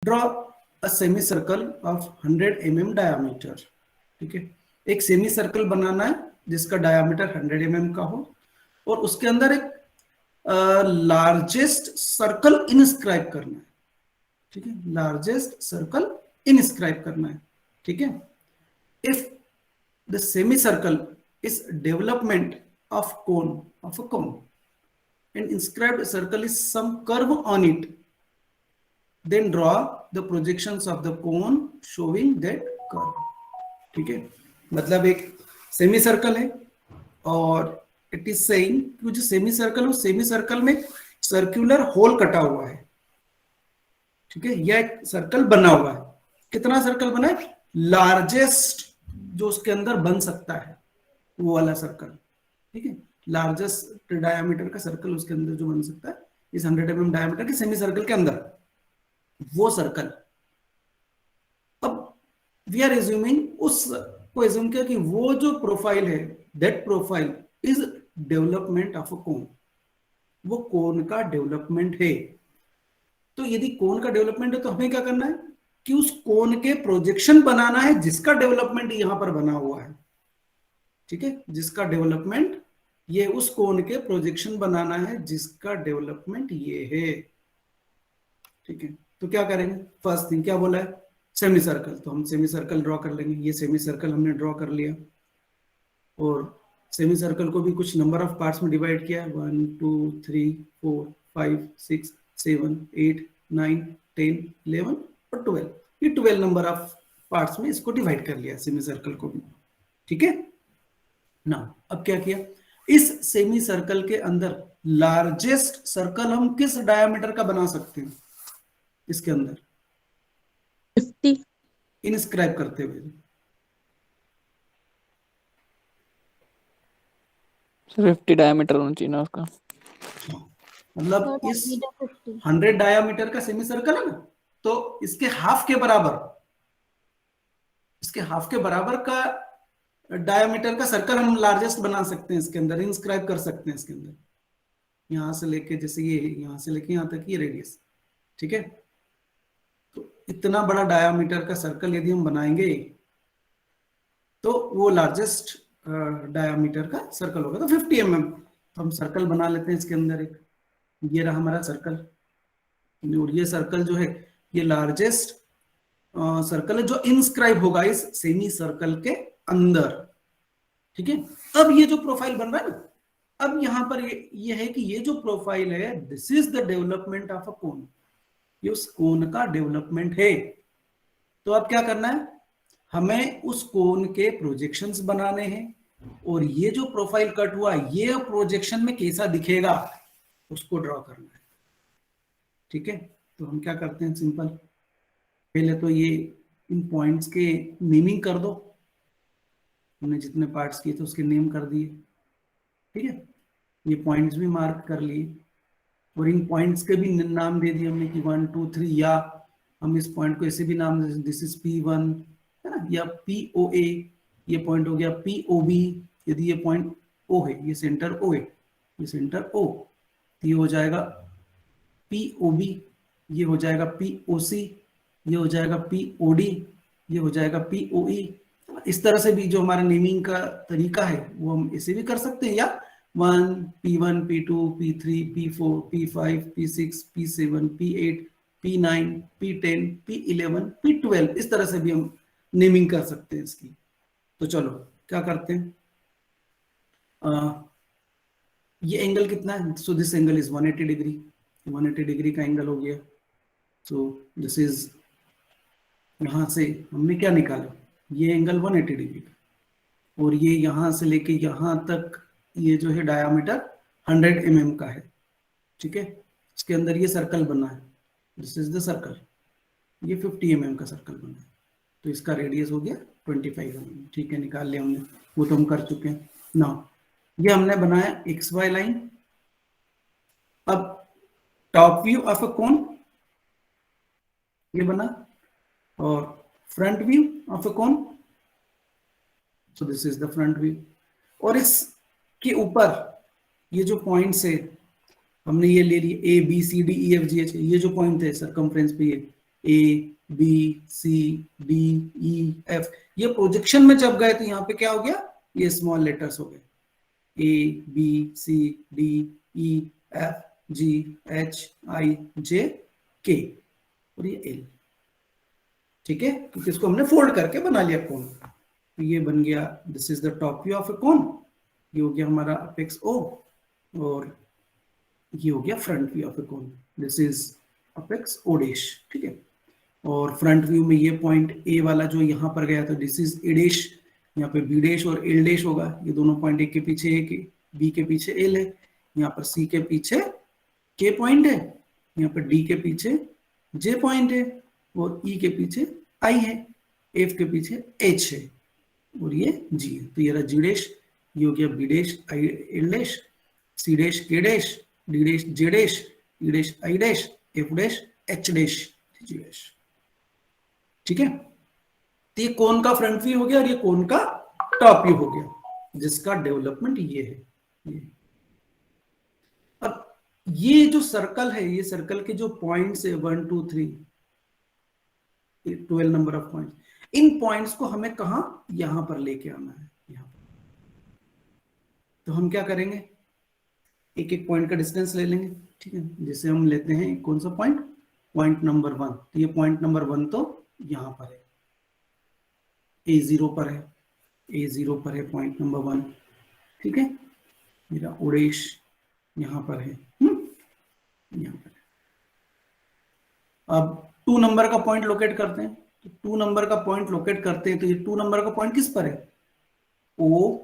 Draw a semi circle of 100 mm diameter. ठीक है, एक सेमी सर्कल बनाना है जिसका डायामीटर 100 mm का हो और उसके अंदर एक लार्जेस्ट सर्कल इंस्क्राइब करना है। ठीक है, लार्जेस्ट सर्कल इंस्क्राइब करना है। ठीक है, if the semi circle is development of a cone and inscribed circle is some curve on it, then draw the projections of the cone showing that curve। ठीक है, मतलब एक सेमी सर्कल है और इट इज सेइंग कि जो semi circle है, semi circle में सर्कुलर होल कटा हुआ है। ठीक है, यह एक सर्कल बना हुआ है। कितना सर्कल बना है? लार्जेस्ट जो उसके अंदर बन सकता है वो वाला सर्कल। ठीक है, लार्जेस्ट डायमीटर का सर्कल उसके अंदर जो बन सकता है इस 100 mm डायमीटर के सेमी सर्कल के अंदर, वो सर्कल। अब वी आर एज्यूमिंग, उस को एज्यूम किया कि वो जो प्रोफाइल है, that profile is development of a cone, वो कोन का डेवलपमेंट है। तो यदि कोन का डेवलपमेंट है तो हमें क्या करना है कि उस कोन के प्रोजेक्शन बनाना है जिसका डेवलपमेंट यहां पर बना हुआ है। ठीक है, जिसका डेवलपमेंट ये, उस कोन के प्रोजेक्शन बनाना है जिसका डेवलपमेंट ये है। ठीक है, तो क्या करेंगे? फर्स्ट थिंग क्या बोला है? Semi circle. तो हम सेमी सर्कल ड्रॉ कर लेंगे। ये सेमी सर्कल हमने ड्रॉ कर लिया और सेमी सर्कल को भी कुछ नंबर ऑफ पार्ट्स में डिवाइड किया है। 1 2 3 4 5 6 7 8 9 10 11 और 12, ये 12 नंबर ऑफ पार्ट्स में इसको डिवाइड कर लिया सेमी सर्कल को भी। ठीक है ना, अब क्या किया, इस सेमी सर्कल के अंदर लार्जेस्ट सर्कल हम किस डायमीटर का बना सकते हैं? इसके अंदर 50 इंस्क्राइब करते हुए 50 डायमीटर होना चाहिए ना उसका। मतलब इस 100 डायमीटर का सेमी सर्कल है ना, तो इसके हाफ के बराबर, इसके हाफ के बराबर का डायमीटर का सर्कल हम लार्जेस्ट बना सकते हैं, इसके अंदर इंस्क्राइब कर सकते हैं। इसके अंदर यहां से लेके, जैसे ये यहां से लेके यहां तक ये रेडियस। ठीक है, तो इतना बड़ा डायमीटर का सर्कल यदि हम बनाएंगे तो वो लार्जेस्ट डायमीटर का सर्कल होगा, तो 50 mm। तो हम सर्कल बना लेते हैं इसके अंदर एक, ये रहा हमारा सर्कल। और ये सर्कल जो है ये लार्जेस्ट सर्कल है जो इंस्क्राइब होगा इस सेमी सर्कल के अंदर। ठीक है, अब ये जो प्रोफाइल बन रहा है ना, अब यहां पर ये है कि ये जो प्रोफाइल है, this is the development of a cone, ये उस कोन का डेवलपमेंट है। तो अब क्या करना है, हमें उस कोन के प्रोजेक्शंस बनाने हैं और ये जो प्रोफाइल कट हुआ ये प्रोजेक्शन में कैसा दिखेगा उसको ड्रॉ करना है। ठीक है, तो हम क्या करते हैं, सिंपल, पहले तो ये इन पॉइंट्स के नेमिंग कर दो। हमने जितने पार्ट्स किए थे उसके नेम कर दिए। ठीक है, ये पॉइंट्स भी मार्क कर लिए और इन पॉइंट्स के भी नाम दे दिए हमने कि 1 2 3, या हम इस पॉइंट को ऐसे भी नाम दे, दिस इज P1 है ना, या POA, ये पॉइंट हो गया POB, यदि ये पॉइंट O है, ये सेंटर O है, ये सेंटर O, तो ये हो जाएगा POB, ये हो जाएगा POC, ये हो जाएगा POD, ये हो जाएगा POE। इस तरह से भी जो हमारा नेमिंग का तरीका है वो हम इसे भी कर सकते हैं, या 1 P1 P2 P3 P4 P5 P6 P7 P8 P9 P10 P11 P12, इस तरह से भी हम नेमिंग कर सकते हैं इसकी। तो चलो क्या करते हैं, ये एंगल कितना है? So this angle is 180 degree, 180 degree का एंगल हो गया। सो दिस इज, यहां से हमने क्या निकाला, ये एंगल 180 डिग्री का, और ये यहां से लेके यहां तक ये जो है डायामीटर 100 mm का है। ठीक है, इसके अंदर ये सर्कल बना है, दिस इज द सर्कल, ये 50 mm का सर्कल बना है, तो इसका रेडियस हो गया 25 mm। ठीक है, निकाल लिया हमने, वो तो हम कर चुके हैं ना। ये हमने बनाया XY लाइन। अब top view of a cone ये बना, और front view of a cone, so this is the front view. और इसके ऊपर ये जो पॉइंट्स है हमने ये ले लिए A B C D E F G H, ये जो पॉइंट है सरकमफ्रेंस पे, A B C D E F, ये प्रोजेक्शन में जब गए तो यहाँ पे क्या हो गया, ये स्मॉल लेटर्स हो गए, A B C D E F G H I J K और ये एल। ठीक है, क्योंकि इसको हमने फोल्ड करके बना लिया कोन। तो ये बन गया, this is the top view of a cone, ये हो गया हमारा अपेक्स ओ, और ये हो गया front view of a cone, this is apex O dash. ठीक है, और फ्रंट व्यू में ये पॉइंट ए वाला जो यहाँ पर गया था, दिस इज ए डैश, यहाँ पे बी डैश और एल डैश होगा, ये दोनों पॉइंट एक के पीछे एक, बी के पीछे एल है, यहाँ पर सी के पीछे के पॉइंट है, यहाँ पर डी के पीछे जे पॉइंट है, और ई के पीछे आई है, एफ के पीछे एच है, और ये जी है। तो ये रहा जी डैश, ये हो गया B dash I L dash, C dash K dash, D dash J dash, E dash I dash, F dash H dash G dash. ठीक है, तो ये कोन का फ्रंट व्यू हो गया और ये कोन का टॉप व्यू हो गया, जिसका डेवलपमेंट ये है। ये अब ये जो सर्कल है, ये सर्कल के जो पॉइंट्स है 1 2 3 12 number of points, in points को हमें कहां, यहां पर लेके आना है, यहां पर। तो हम क्या करेंगे, एक एक पॉइंट का डिस्टेंस ले लेंगे। ठीक है, जैसे हम लेते हैं कौन सा पॉइंट, पॉइंट नंबर 1, तो ये पॉइंट नंबर 1 तो यहां पर है, A0 पर है, A0 पर है पॉइंट नंबर 1। ठीक है, मेरा ओडेश यहां पर है, यहां पर है। अब 2 नंबर का पॉइंट लोकेट करते हैं, तो 2 नंबर का पॉइंट लोकेट करते हैं, तो ये 2 नंबर का पॉइंट किस पर है, ओ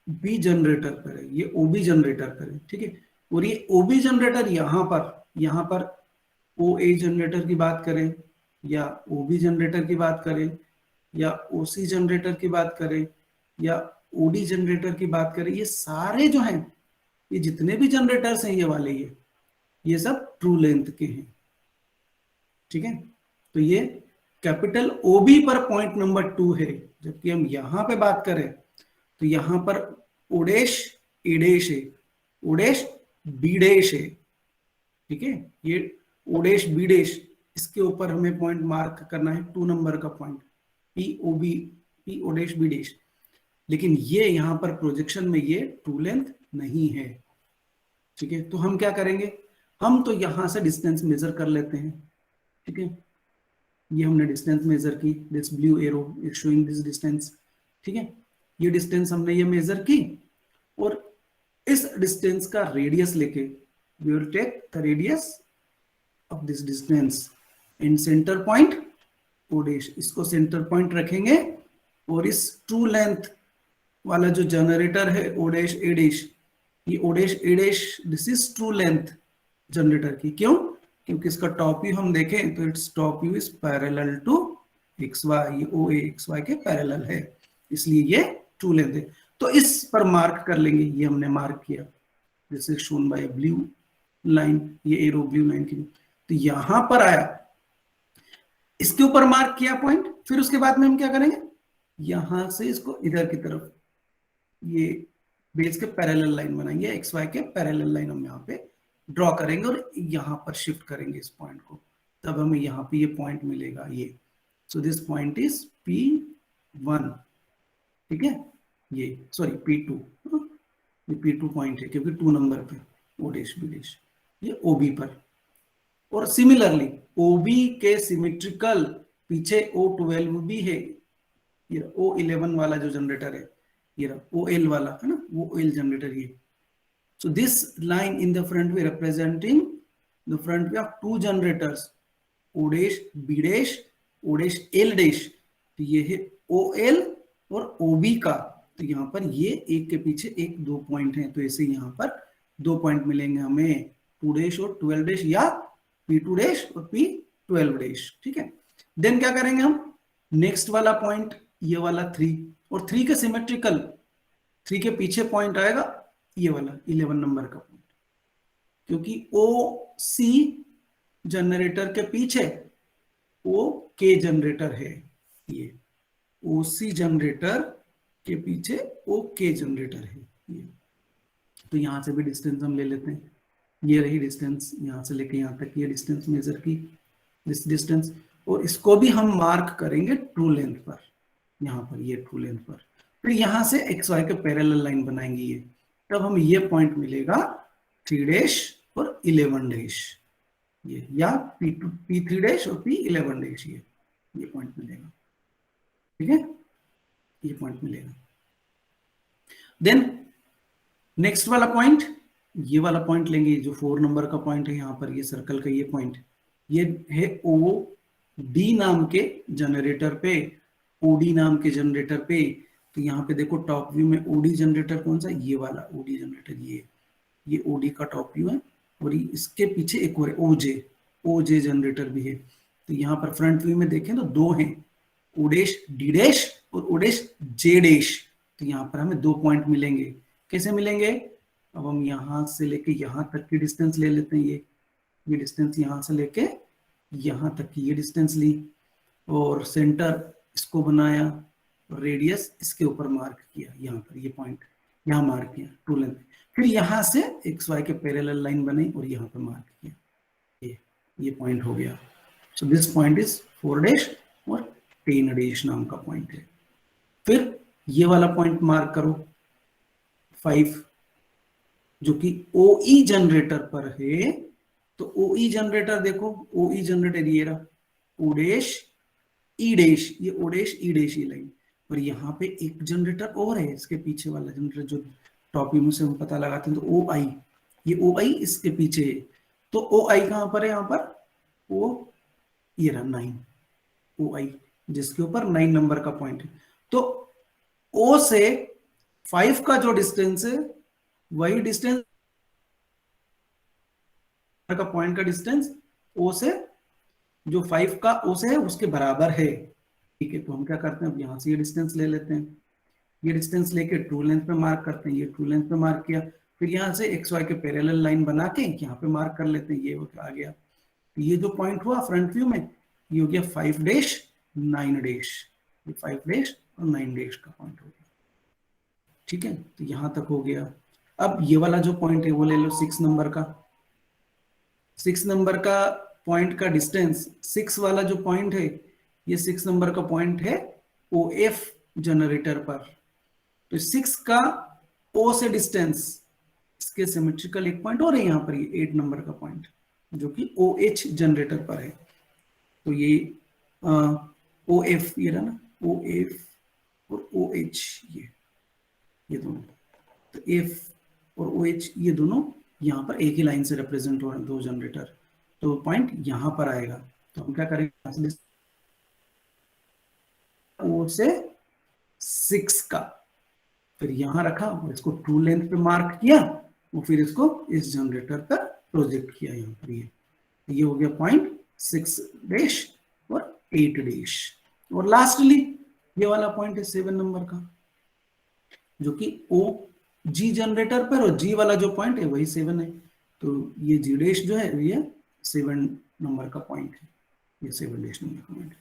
बी जनरेटर पर है, ये ओबी जनरेटर पर है। ठीक है, और ये ओबी जनरेटर यहां पर ओ ए जनरेटर की बात करें, या ओबी जनरेटर की बात करें, या ओसी जनरेटर की बात करें, या ओडी जनरेटर की बात करें, ये सारे जो हैं, ये जितने भी जनरेटर्स हैं ये वाले, ये सब ट्रू लेंथ के हैं। ठीक है, तो ये कैपिटल ओबी पर पॉइंट नंबर 2 है, जबकि हम यहां पे बात करें तो यहां पर ओडेश ए डैश है, ओडेश बी डैश है। ठीक है, ये ओडेश बी डैश, इसके ऊपर हमें पॉइंट मार्क करना है 2 नंबर का point, P O B, P O dash B dash. लेकिन ये यहां पर प्रोजेक्शन में ये ट्रू लेंथ नहीं है। ठीक है, तो हम क्या करेंगे, हम तो यहां से डिस्टेंस मेजर कर लेते हैं। ठीक है, ये हमने डिस्टेंस मेजर की, this blue arrow is showing this distance. ठीक है, ये डिस्टेंस हमने ये मेजर की, और इस डिस्टेंस का रेडियस लेके we will take the radius of this distance in centre point O dash, इसको सेंटर पॉइंट रखेंगे, और इस ट्रू लेंथ वाला जो जनरेटर है ओ डैश ए डैश, ये O dash A dash, this is true length generator की। क्यों, क्योंकि इसका टॉप व्यू हम देखें तो it's top view is parallel to X Y, ये ओ ए एक्स वाई के पैरेलल है, इसलिए ये ट्रू लेंथ है। तो इस पर मार्क कर लेंगे, ये हमने मार्क किया, this is shown by blue line, ये एरो ब्लू लाइन की। तो यहां पर आया, इसके ऊपर मार्क किया पॉइंट, फिर उसके बाद में हम क्या करेंगे, यहां से इसको इधर की तरफ, ये बेस के पैरेलल लाइन बनाएंगे, एक्स वाई के पैरेलल लाइन हम यहाँ पे ड्रॉ करेंगे, और यहाँ पर शिफ्ट करेंगे इस पॉइंट को, तब हमें यहाँ पे ये पॉइंट मिलेगा ये। So this point is P1। ठीक है, ये सॉरी P2, ये P2 पॉइंट है, क्योंकि 2 नंबर पे ओ डैश बी डैश, ये OB पर। और सिमिलरली OB के सिमेट्रिकल पीछे O12 भी है, ये O11 वाला जो जनरेटर है, ये OL वाला है ना, वो OL जनरेटर ये। So this line in the front way representing the front way of 2 generators, O dash, B dash, O dash, L dash। तो ये है OL और OB का, तो यहाँ पर ये एक के पीछे एक 2 पॉइंट हैं, तो ऐसे यहाँ पर 2 पॉइंट मिलेंगे हमें, 2 डैश और 12 डैश, या P2 डैश और P12 डैश। ठीक है, देन क्या करेंगे हम, नेक्स्ट वाला पॉइंट ये वाला 3, और 3 के सिमेट्रिकल, 3 के पीछे पॉइंट आएगा ये वाला 11 नंबर का पॉइंट, क्योंकि OC जनरेटर के पीछे OK जनरेटर है, ये OC जनरेटर के पीछे OK जनरेटर है ये। तो यहां से भी डिस्टेंस हम ले लेते हैं, ये रही डिस्टेंस, यहां से लेके यहां तक ये डिस्टेंस मेजर की, दिस डिस्टेंस, और इसको भी हम मार्क करेंगे ट्रू लेंथ पर, यहाँ पर ये ट्रू लेंथ पर। फिर यहाँ से एक्स वाई के पैरेलल लाइन बनाएंगे ये, तब हमें ये पॉइंट मिलेगा 3 डैश और 11 डैश, ये या P3 डैश और P11 डैश, ये पॉइंट मिलेगा, ठीक है, ये पॉइंट मिलेगा। देन नेक्स्ट वाला पॉइंट, ये वाला पॉइंट लेंगे, जो 4 नंबर का पॉइंट है यहाँ पर, ये सर्कल का ये पॉइंट, ये है ओ डी नाम के जनरेटर पे, ओडी नाम के जनरेटर पे। तो यहाँ पे देखो टॉप व्यू में ओडी जनरेटर कौन सा, ये वाला ओडी जनरेटर, ये ओडी का टॉप व्यू है, और इसके पीछे एक और ओजे जनरेटर भी है। तो यहाँ पर फ्रंट व्यू में देखें तो 2 हैं, ओडेश डी डैश और ओडेश जे डैश। तो यहाँ पर हमें 2 पॉइंट मिलेंगे। कैसे मिलेंगे, अब हम यहाँ से लेके यहाँ तक की डिस्टेंस ले लेते हैं, ये डिस्टेंस यहाँ से लेके यहाँ तक की ये डिस्टेंस ली, और सेंटर इसको बनाया, रेडियस इसके ऊपर मार्क किया, यहाँ पर ये पॉइंट यहाँ मार्क किया ट्रू लेंथ। फिर यहाँ से एक्स वाई के पैरेलल लाइन बनी और यहाँ पर मार्क किया, ये पॉइंट हो गया। So this point is 4 dash और 10 डैश नाम का पॉइंट है। फिर ये वाला पॉइंट मार्क करो 5, जो कि OE जनरेटर पर है। तो OE जनरेटर देखो, OE जनरेटर ये रहा, O डैश E डैश, ये O डैश E डैश ये लाइन, और यहाँ पे एक जनरेटर और है, इसके पीछे वाला जनरेटर जो टॉप व्यू से हम पता लगाते हैं, तो OI, ये OI इसके पीछे है। तो OI कहाँ पर है, यहाँ पर O, ये रहा 9, OI जिसके ऊपर 9 नंबर का पॉइंट है। तो O से 5 का जो डिस्टेंस है वही डिस्टेंस का पॉइंट का डिस्टेंस O से, जो 5 का O से है उसके बराबर है, ठीक है। तो हम क्या करते हैं, अब यहाँ से ये डिस्टेंस ले लेते हैं, ये डिस्टेंस लेके ट्रू लेंथ पे मार्क करते हैं, ये ट्रू लेंथ पे मार्क किया। फिर यहाँ से एक्स वाई के पैरेलल लाइन बना के यहाँ पे मार्क कर लेते हैं, ये आ गया। तो ये जो पॉइंट हुआ फ्रंट व्यू में, ये हो गया 5 डैश 9 डैश, 5 डैश और 9 डैश का पॉइंट हो गया, ठीक है। तो यहाँ तक हो गया। अब ये वाला जो पॉइंट है वो ले लो 6 नंबर का, 6 नंबर का पॉइंट का डिस्टेंस, 6 वाला जो पॉइंट है, ये 6 नंबर का पॉइंट है OF जनरेटर पर। तो 6 का O से डिस्टेंस, इसके सिमेट्रिकल एक पॉइंट और है यहाँ पर, ये 8 नंबर का पॉइंट जो कि OH जनरेटर पर है। तो ये OF ये रहा ना, OF और OH, ये दोनों, तो F और OH ये दोनों यहाँ पर एक ही लाइन से रिप्रेजेंट हो रहे हैं, 2 जनरेटर। तो पॉइंट यहाँ पर आएगा। तो हम क्या करेंगे, O से 6 का, फिर यहाँ रखा और इसको ट्रू लेंथ पे मार्क किया, और फिर इसको इस जनरेटर पर प्रोजेक्ट किया यहाँ पर। ये हो गया पॉइंट 6 डैश और 8 डैश। और लास्टली ये वाला पॉइंट है 7 नंबर का, जो कि OG जनरेटर पर, और G वाला जो पॉइंट है वही 7 है। तो ये G डैश जो है ये 7 नंबर का पॉइंट है, ये 7 डैश नंबर का पॉइंट।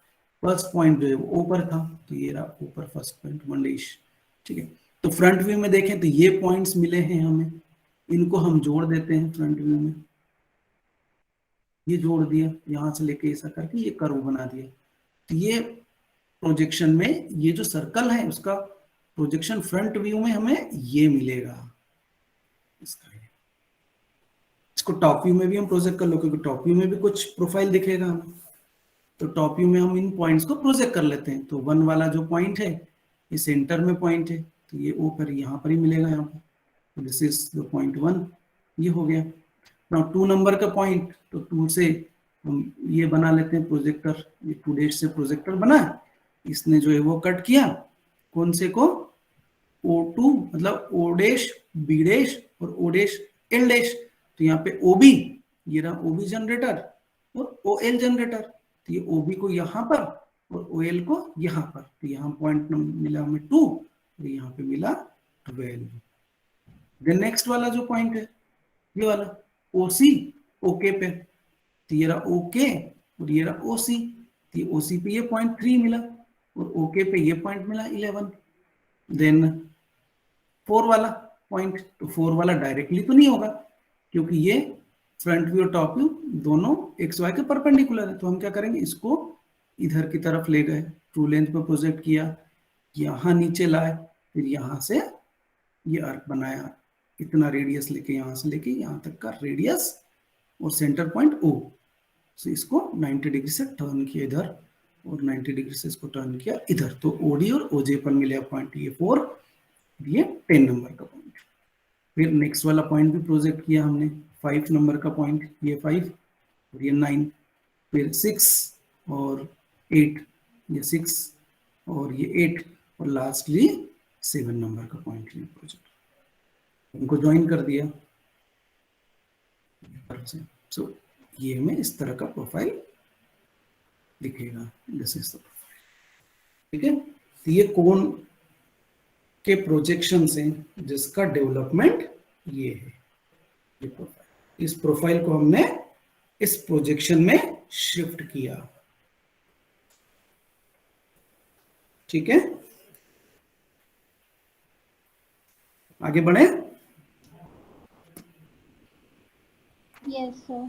फर्स्ट पॉइंट जो है वो ऊपर था, तो ये रहा ऊपर फर्स्ट पॉइंट 1 डैश, ठीक है। तो फ्रंट व्यू में देखें तो ये पॉइंट्स मिले हैं हमें, इनको हम जोड़ देते हैं फ्रंट व्यू में, ये जोड़ दिया, यहाँ से लेके ऐसा करके ये कर्व बना दिया। तो ये प्रोजेक्शन में ये जो सर्कल है उसका प्रोजेक्शन फ्रंट व्यू में हमें ये मिलेगा, इसको टॉप व्यू में भी हम प्रोजेक्ट कर लो, क्योंकि टॉप व्यू में भी कुछ प्रोफाइल दिखेगा हमें। तो टॉप व्यू में हम इन पॉइंट्स को प्रोजेक्ट कर लेते हैं। तो 1 वाला जो पॉइंट है ये सेंटर में पॉइंट है, तो ये ऊपर यहाँ पर ही मिलेगा, यहाँ पर। दिस इज द पॉइंट 1, ये हो गया। नाउ 2 नंबर का पॉइंट, तो 2 से हम ये बना लेते हैं प्रोजेक्टर, ये 2 डैश से प्रोजेक्टर बना, इसने जो है वो कट किया, कौन से को, O2 मतलब O डैश B डैश और O डैश L डैश। तो यहाँ पे OB, ये रहा OB जनरेटर और OL जनरेटर। तो ये OB को यहाँ पर और OL को यहाँ पर, तो यहाँ पॉइंट मिला हमें 2 और यहाँ पे मिला 12। देन नेक्स्ट वाला जो पॉइंट है ये वाला OC, OK पे, तो ये रहा OK और ये रहा OC। तो ये OC पे ये पॉइंट 3 मिला और OK पे ये पॉइंट मिला 11। देन 4 वाला पॉइंट, तो 4 वाला डायरेक्टली तो नहीं होगा क्योंकि ये फ्रंट व्यू और टॉप व्यू दोनों एक्स वाई के परपेंडिकुलर है। तो हम क्या करेंगे, इसको इधर की तरफ ले गए, ट्रू लेंथ पे प्रोजेक्ट किया, यहाँ नीचे लाए, फिर यहाँ से ये आर्क बनाया, इतना रेडियस लेके यहाँ से लेके यहाँ तक का रेडियस और सेंटर पॉइंट O। सो इसको 90 डिग्री से टर्न किया इधर और 90 डिग्री से इसको टर्न किया इधर, तो OD और OJ पर मिला पॉइंट ये 4, ये 10 नंबर का पॉइंट। फिर नेक्स्ट वाला पॉइंट भी प्रोजेक्ट किया हमने, 5 नंबर का पॉइंट, ये 5 और ये 9, फिर 6 और 8, ये 6 और ये 8 और लास्टली 7 नंबर का पॉइंट लिया प्रोजेक्ट, उनको ज्वाइन कर दिया। सो ये हमें इस तरह का प्रोफाइल दिखेगा, दिस इज द प्रोफाइल। ठीक है, तो ये कोन के प्रोजेक्शन से जिसका डेवलपमेंट ये है, ये प्रोफाइल, इस प्रोफाइल को हमने इस प्रोजेक्शन में शिफ्ट किया। ठीक है, आगे बढ़े। Yes, sir.